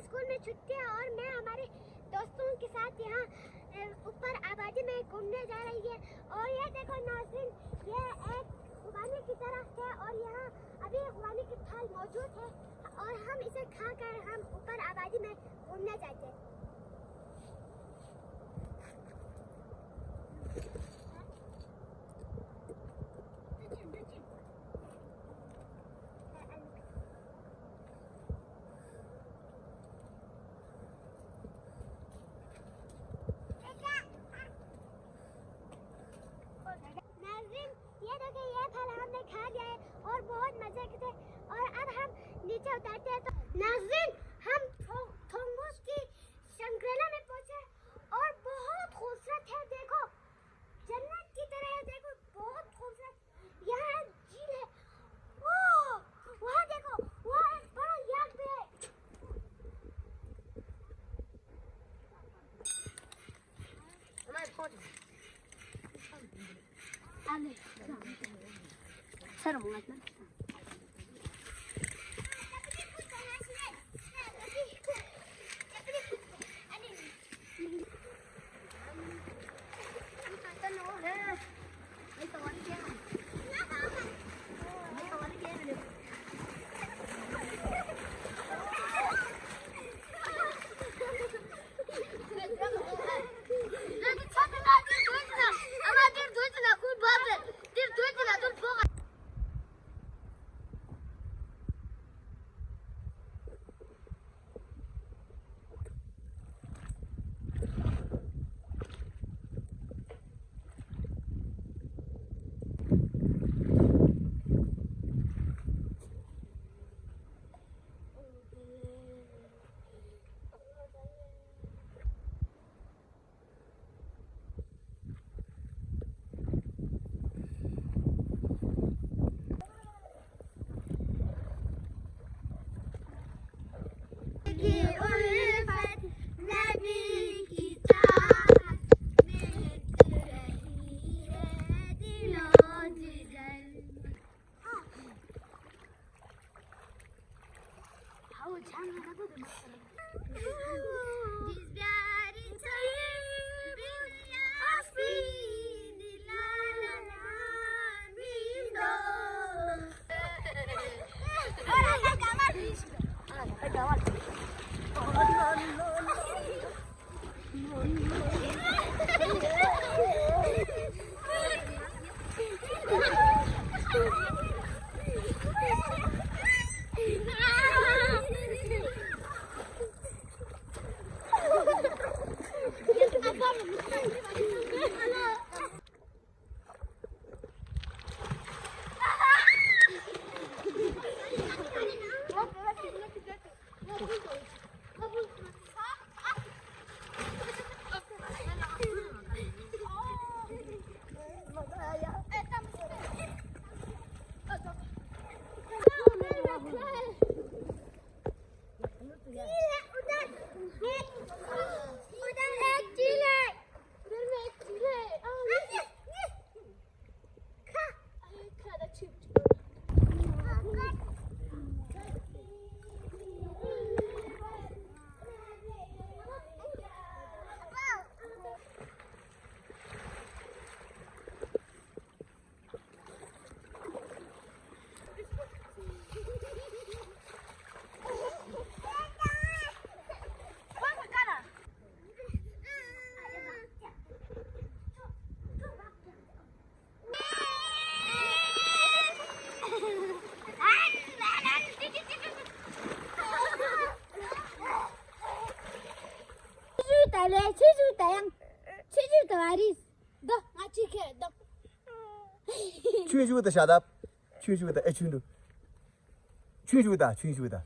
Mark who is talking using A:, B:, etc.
A: School में छुट्टी है और मैं हमारे दोस्तों के साथ यहाँ ऊपर आबादी में घूमने जा रही है। और ये देखो नाज़रीन, ये एक खुबानी की तरफ है और यहाँ अभी खुबानी की फल मौजूद है और हम इसे खाकर हम ऊपर आबादी में घूमने जाते हैं। और बहुत मजे के थे और अब हम नीचे उतरते हैं। तो नाज़रीन, हम थोंगुस की शंकरेला में पहुंचे और बहुत खूबसूरत है। देखो जन्नत की तरह है, देखो बहुत खूबसूरत। यहाँ झील है, वहाँ देखो, वहाँ एक बड़ा याक भी है।
B: 춤이 죽었다 샤답 춤이 죽었다 춤이 죽었다